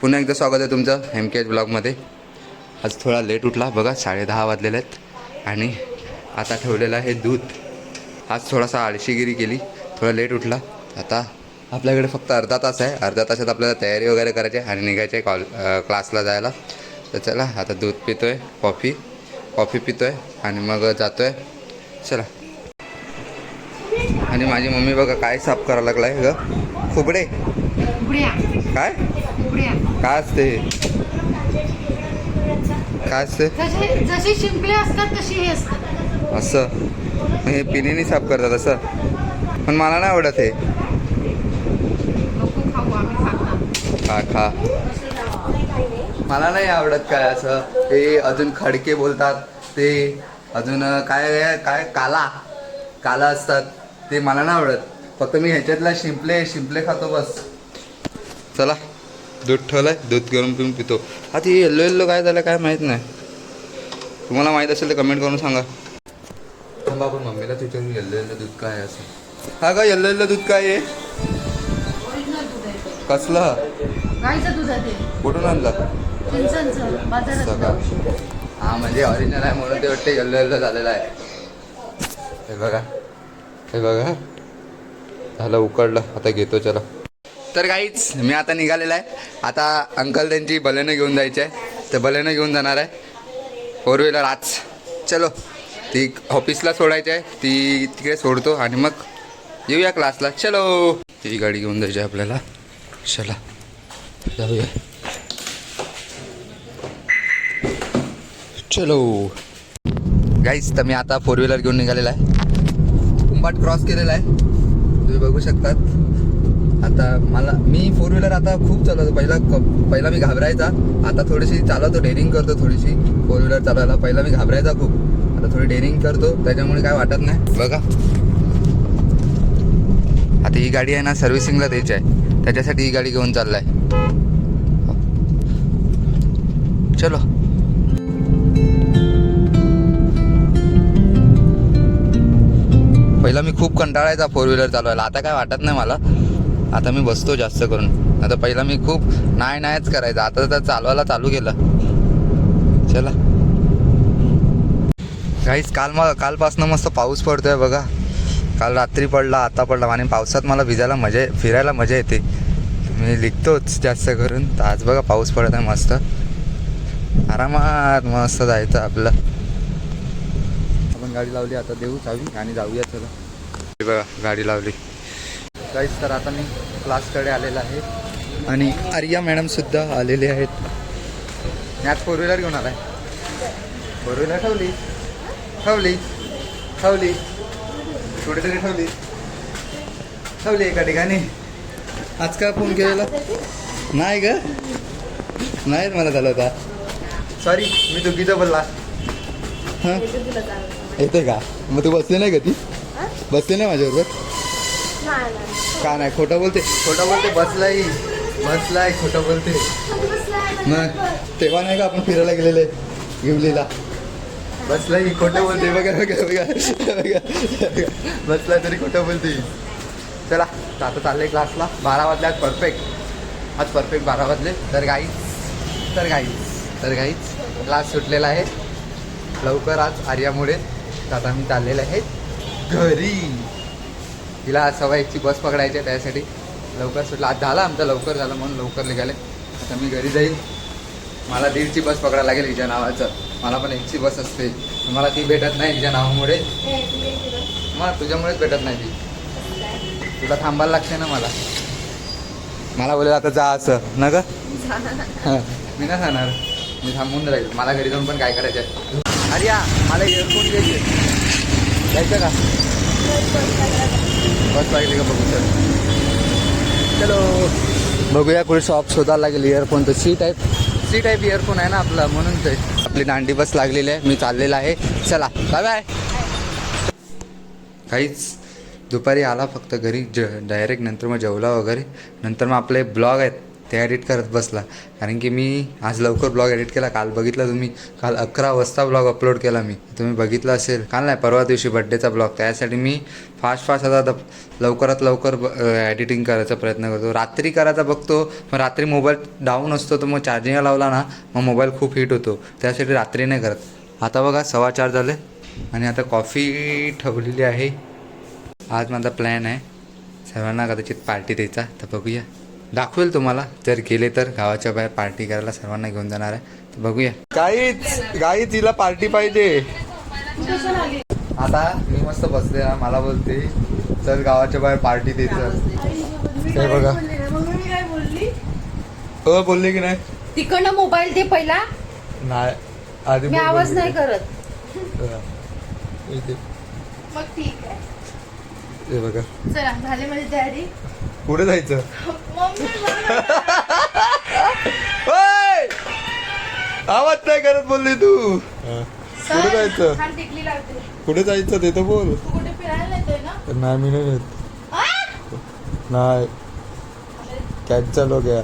पुन्हा एकदा स्वागत आहे तुमचं MKH ब्लॉगमध्ये. आज थोडा लेट उठला बघा, 10:30 वाजलेले आहेत आणि आता ठेवलेलं आहे दूध. आज थोडासा आळशीगिरी केली, थोडा लेट उठला. आता आपल्याकडे फक्त अर्धा तास आहे, अर्ध्या तासात आपल्याला तयारी वगैरे करायची आहे आणि निघायचे क्लासला जायला. तर चला आता दूध पितो आहे, कॉफी पितो आहे आणि मग जातो आहे. चला. आणि माझी मम्मी बघा काय साफ करायला लागला आहे ग. खुबडे काय काय असते, काय असते जशी शिंपले असतात तशी हे असतात. असं हे पिनीने साफ करतात असं, पण मला नाही आवडत हे. खा मला नाही आवडत काय असं. ते अजून खडके बोलतात, ते अजून काय काय काला असतात, ते मला नाही आवडत. फक्त मी ह्याच्यातला शिंपले खातो बस. चला दूध ठेवलंय, दूध गरम पिऊन पितो. हा ती येल्लो काय झालं काय माहीत नाही. तुम्हाला माहीत असेल तर कमेंट करून सांगा. थांबा आपण मम्मीला विचारू येल्लो दूध काय आहे असं. हा का येल्लो दूध काय आहे? ओरिजिनल दूध आहे ते. कसलं? गाईचं दूध आहे ते. कुठून आणलं? चिंचणचं बाजारात. हा म्हणजे ऑरिजिनल आहे म्हणून ते वाटते येल्लो झालेलं आहे. हे बघा झालं उकडलं. आता घेतो चला. तर काहीच मी आता निघालेला आहे. आता अंकल त्यांची बलेनं घेऊन जायची आहे, तर बलेनं घेऊन जाणार आहे. 4 व्हीलर आज. चलो ती ऑफिसला सोडायची आहे, ती तिकडे सोडतो आणि मग येऊया क्लासला. चलो ही गाडी घेऊन जायची आहे आपल्याला. चला जाऊया. चलो गाईज, तर मी आता 4 व्हीलर घेऊन निघालेला आहे. कुंभाट क्रॉस केलेला आहे, तुम्ही बघू शकतात. आता मी 4 व्हीलर आता खूप चालवतो. पहिला मी घाबरायचा, आता थोडीशी चालवतो, डेअरिंग करतो थोडीशी 4 व्हीलर चालवायला. पहिला मी घाबरायचा खूप, आता थोडी डेअरिंग करतो, त्याच्यामुळे काय वाटत नाही. बघा आता ही गाडी आहे ना सर्व्हिसिंगला द्यायची आहे, त्याच्यासाठी ही गाडी घेऊन चाललाय. चलो. पहिला मी खूप कंटाळायचा 4 व्हीलर चालवायला, आता काय वाटत नाही मला. आता मी बसतो जास्त करून. आता पहिला मी खूप नाहीच करायचा, आता तर चालवायला चालू केलं. चला काहीच कालपासनं मस्त पाऊस पडतोय बघा. काल रात्री पडला, आता पडला आणि पावसात मला फिरायला मजा येते. मी लिखतोच जास्त करून. तर आज बघा पाऊस पडत आहे मस्त, आरामात मस्त जायचं आपलं. आपण गाडी लावली, आता देऊ चावी आणि जाऊया. चला बघा गाडी लावली काहीच. तर आता मी क्लासकडे आलेला आहे आणि आर्या मॅडमसुद्धा आलेले आहेत. मी आज 4 व्हीलर घेऊन आला आहे. 4 व्हीलर ठेवली कुठेतरी ठेवली एका ठिकाणी. आज का फोन केलेला नाही ग, नाहीच मला झालं होता. सॉरी मी चुकीचं बोलला. हां येते का? मग तू बसले नाही का? ती बसते नाही माझ्याबरोबर का? नाही खोटं बोलते बसलाय खोटं बोलते. मग तेव्हा नाही का आपण फिरायला गेलेले घेवलीला, बसलाय खोटं बोलते. बघा बसलाय तरी खोटं बोलते. चला आता चाललंय क्लासला. 12 वाजले आज परफेक्ट 12 वाजले. तर गाईच क्लास सुटलेला आहे लवकर आज आर्यामुळे. तर आता मी चाललेलं आहे घरी. तिला सवयची बस पकडायची आहे, त्यासाठी लवकर सुटला. आज झालं आमचं, लवकर झालं म्हणून लवकर निघाले. आता मी घरी जाईल. मला 1:30ची बस पकडायला लागेल हिच्या नावाचं. मला पण 1ची बस असते, मला ती भेटत नाही हिच्या नावामुळे. मग तुझ्यामुळेच भेटत नाही ती. तुला थांबायला लागते ना मला बोलेल आता जा असं ना ग. मी नाही जाणार, मी थांबून राहील. मला घरी जाऊन पण काय करायचं आहे. अरे या मला इयरफोन घ्यायचं का? बस लागली का बघू. चलो बघूया कुठे शॉप शोधायला लागेल इयरफोन. तर सी टाईप इयरफोन आहे ना आपला, म्हणून ते आपली दांडी बस लागलेली आहे. मी चाललेला आहे. चला बाय. काहीच दुपारी आला फक्त घरी डायरेक्ट. नंतर मग जेवला वगैरे. नंतर मग आपले ब्लॉग आहेत ते एडिट करत बसला. कारण की मी आज लवकर ब्लॉग एडिट केला. काल बघितला तुम्ही, काल 11 वाजता ब्लॉग अपलोड केला मी, तुम्ही बघितलं असेल. काल नाही, परवा दिवशी बड्डेचा ब्लॉग. त्यासाठी मी फास्ट आता लवकरात लवकर एडिटिंग करायचा प्रयत्न करतो. रात्री करायचा बघतो, मग रात्री मोबाईल डाऊन असतो, तर मग चार्जिंगला लावला ना मग मोबाईल खूप हीट होतो. त्यासाठी रात्री नाही करत. आता बघा 4:15 झाले आणि आता कॉफी ठेवलेली आहे. आज माझा प्लॅन आहे सर्वांना कदाचित पार्टी द्यायचा, तर बघूया, दाखवेल तुम्हाला. जर गेले तर गावाच्या बाहेर पार्टी करायला सर्वांना घेऊन जाणार आहे, तर बघूया. गाई तिला पार्टी पाहिजे. आता मी मस्त बसले ना, मला बोलते चल गावाच्या बाहेर पार्टी द्यायचं. हे बघा बोलले की नाही, तिकडनं मोबाईल दे पहिला. नाही आधी मी आवाज नाही करत. मग ठीक आहे. हे बघा, चला झाली माझी तयारी. कुठे जायचं? मम्मी ओय! आवाज नाही करत बोलली तू. कुठे जायचं? छान टिकली लागते. कुठे जायचं ते तर बोल. तू कुठे फिरायला येतोय ना? नाही मी नाही येत. नाही कॅन्सल हो गया.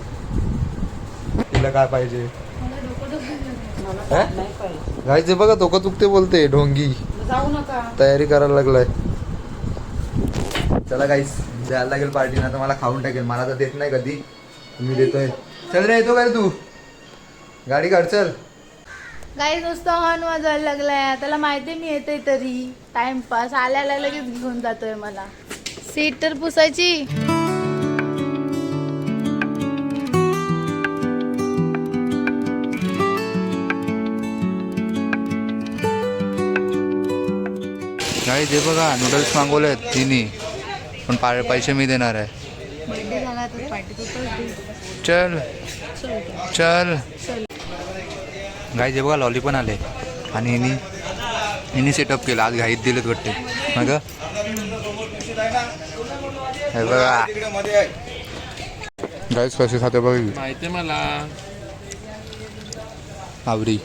तिला काय पाहिजे? मला डोकं दुखतं. गायचे बघा डोकं चुकते बोलते ढोंगी. जाऊ नका. तयारी करायला लागलाय. चला गाईस, द्यायला लागेल पार्टी, ना तर मला खाऊन टाकेल. मला तर देत नाही कधी, मी देतोय. चल रे, येतो काय तू? गाडी काढ चल. गाईस नुसतं हॉर्न वाजवायला लागलाय. त्याला माहिती मी येते तरी टाइमपास आल्याला लगेच घेऊन जातोय मला. सीट तर पुसायची. गाईस हे बघा, नूडल्स मागवले आहेत तिन्ही, पण पैसे मी देणार आहे. बर्थडे झाला तर पार्टी चल चल. गाईस हे बघा, लॉली पण आले आणि हिनी सेटअप केलं. आज घाईत दिलेत वाटते. मग हे बघा गाईस कसे खाते बघ. माहिती मला आवडी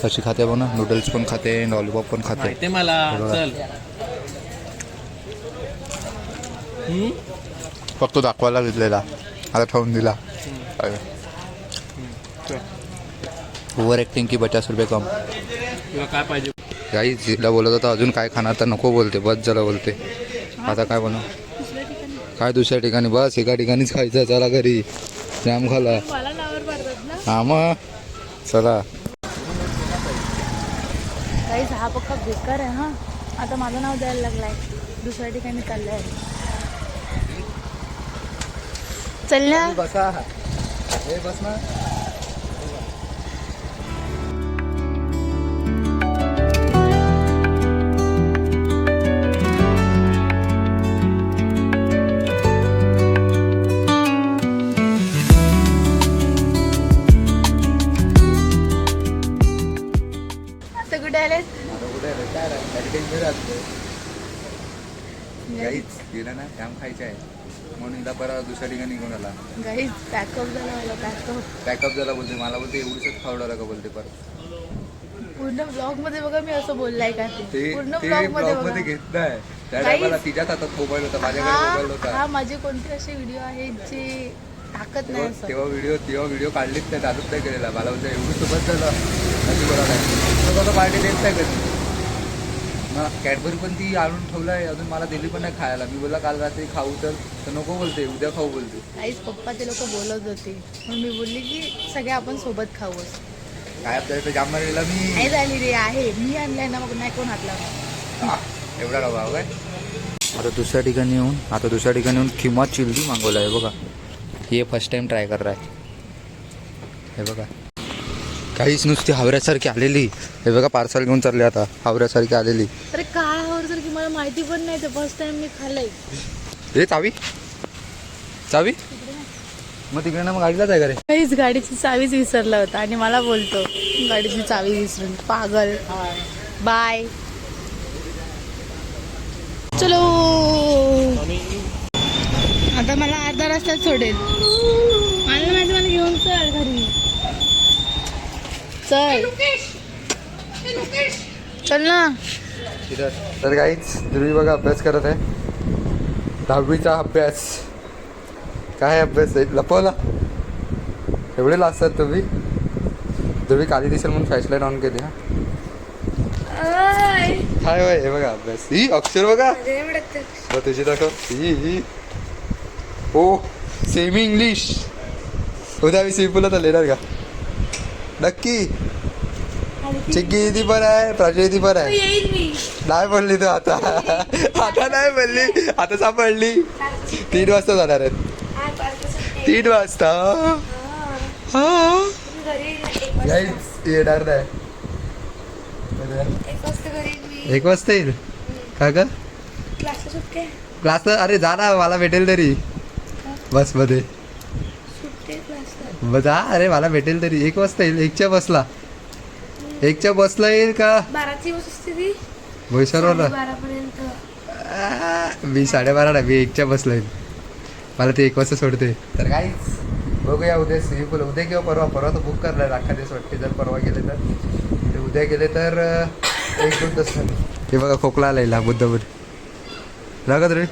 कशी खाते बघ ना. नूडल्स पण खाते, लॉलीपॉप पण खाते. माहिती मला. चल फक्त दाखवायला घेतलेला, आता ठेवून दिला. ओव्हर ॲक्टिंग की 50 रुपये कम. तुला काय पाहिजे? काही जिला बोलत होता अजून काय खाणार, तर नको बोलते, बस झाला बोलते. आता काय बनव, काय दुसऱ्या ठिकाणी, बस एका ठिकाणीच खायचं. चला घरी, जाम खाला. हा मग चला. गाईस हा पक्का बेकार आहे. हा आता माझं नाव द्यायला लागलाय, दुसऱ्या ठिकाणी चाललंय. चल ना. बसा, हे बस ना. कुठे आलेस? काहीच गेलं ना, काम खायचं आहे म्हणून हिला परत दुसऱ्या ठिकाणी घेऊन आला. गाईस पॅकअप झाला मला. पॅकअप झाला बोलते, मला बोलते एवढंच खावडाला का बोलते. परत पूर्ण ब्लॉग मध्ये बघा मी असं बोललाय का ते पूर्ण ते ब्लॉग मध्ये ब्लॉग मध्ये बघा. घेतलाय. त्या Guys, टायमाला तिच्याच हातात मोबाईल होता, माझ्याकडे मोबाईल हा होता. माझे कोणते असे व्हिडिओ आहेत जे टाकत नाही असं. तेव्हा व्हिडिओ काढलीच नाही, चालूच नाही केलेला. मला बोलतं एवढं सोबत झालं अशी बोला नाही. तो पार्टी देत नाही कधी. मग कॅडबरी पण ती आणून ठेवलं आहे, अजून मला दिली पण नाही खायला. मी बोलला काल रात्री खाऊ तर नको बोलते, उद्या खाऊ बोलते. काहीच पप्पा ते लोक बोलत होते, मग मी बोलली की सगळे आपण सोबत खाऊ असं. काय आपल्याला जाम मारलेला मी. नाही झाली रे, आहे मी आणलाय ना, मग नाही कोण हातला. एवढा का भाव आहे. आता दुसऱ्या ठिकाणी येऊन किंवा चिल्ली मागवला आहे बघा. हे फर्स्ट टाइम ट्राय कर रहा है. हे बघा काहीच नुसती हावऱ्यासारखी आलेली. हे बघा पार्सल घेऊन चालले आता, हावऱ्यासारखी आलेली. अरे काय हवं सर की मला माहिती पण नाही, ते फर्स्ट टाइम मी खाल्लंय. हे चावी मग तिकडे ना, मग गाडीलाच आहे का रे. काहीच गाडीची चावीच विसरला होता आणि मला बोलतो गाडीची चावी विसरून. पागल. बाय. चलो. आता मला अर्धा रस्त्यात सोडेल. मला माहिती, मला घेऊन चल घरी. चल चल ना. तर काहीच ध्रुवी बघा अभ्यास करत आहे, 10वीचा अभ्यास. काय अभ्यास आहे लपवला एवढे लाजतात तुम्ही काली दिसेल म्हणून फ्लॅशलाईट ऑन केली हा काय होय हे बघा अभ्यास ही अक्षर बघा हो, तुझी दाखव ही ओ सेमी इंग्लिश उद्या मी सिंपलला तर लिहिणार का नक्की चिक्की ती पण आहे प्राची पण आहे येईल मी नाही बोलली तू आता नाही बोलली आता सापडली 3 वाजता जाणार आहेत 3 वाजता हा येणार नाही 1 वाजता येईल का ग क्लास अरे जा ना मला भेटेल तरी बसमध्ये जा अरे मला भेटेल तरी 1 वाजता येईल 1च्या बसला 1च्या बसला येईल का 12ची बस असते ती बोईसरवाला 12पर्यंत मी 12:30 ना मी 1च्या बसला येईल मला ते 1 वाजता सोडते तर काय बघूया उद्या स्विमिंग पूल उद्या किंवा परवा तर बुक करणार अख्खा दिवस वाटते जर परवा गेले तर ते उद्या गेले तर 1-2 तास हे बघा खोकला आला बुद्धपूर लागत रे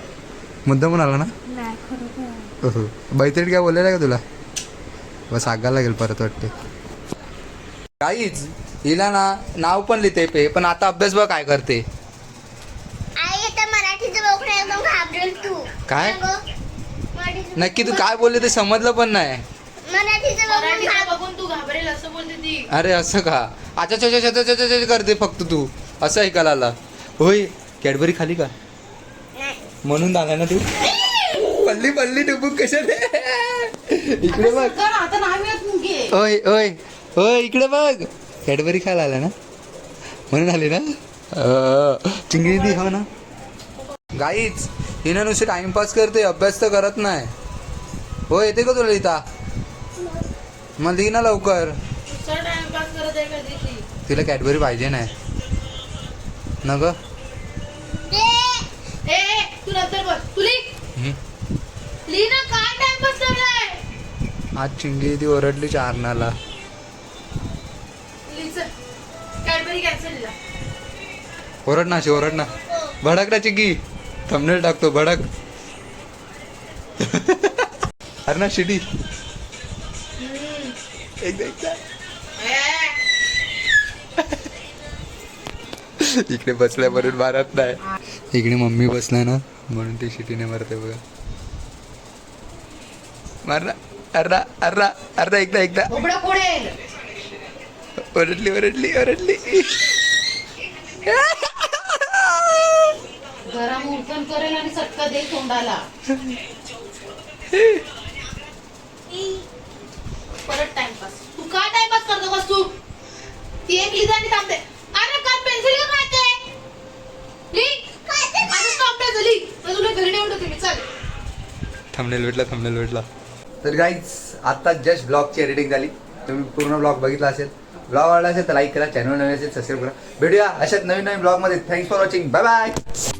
मुद्दा म्हणून आला ना नाही खरोखर बैतरीत काय बोललेलं का तुला बस आगायला लागेल परत वाटते काहीच हिला ना नाव पण लिहिते पे पण आता अभ्यास बघ काय करते काय नक्की तू काय बोलले ते समजलं पण नाही बघून तू घाबरेल असं बोलते ती अरे असं का अच्छा करते फक्त तू असं ऐकायला आला होय कॅडबरी खाली का म्हणून आला ना तू पल्ली डुबुक कशाने इकडे बघ आता नाही मिळत मुंगी ओय ओय ओय इकडे बघ कॅडबरी खायला आला ना म्हणून आली ना चिंगडी दी हो ना गाईच हिनं नुसते टाइमपास करते अभ्यास तर करत नाही हो येते का तुला लिहिता मग लिही ना लवकर टाइमपास करत आहे कधी तिला कॅडबरी पाहिजे नाही ना ग तू नंतर बघ तू लिही ना काय टाइमपास करलाय आज चिंगडी ती ओरडली चारणाला कॅडबरी कॅन्सल ओरड ना ओरड ना भडक ना चिंगी थंबनेल टाकतो भडक अरे ना शिटी एकदा इकडे बसलाय म्हणून मारत नाही इकडे मम्मी बसलाय ना म्हणून ती शिटीने मारते बघा मारना अर्धा अर्धा अर्धा एकदा ओरडली गरम उठण करेल आणि चटका दे तोंडाला परत टाइमपास तू का टाइमपास करतो बस तू ती एक लिहिजा आणि थांबते अरे का पेन्सिल का खाते आता स्टॉप नाही झाली तर तुला घरी नेऊन टाकते मी चल थंबनेल भेटला तर गाईज आता जस्ट ब्लॉगची एडिटिंग झाली तुम्ही पूर्ण ब्लॉग बघितला असेल ब्लॉग आवडला असेल तर लाईक करा चॅनल नवीन असेल सबस्क्राईब करा भेटूया अशाच नवीन ब्लॉगमध्ये thanks for watching bye bye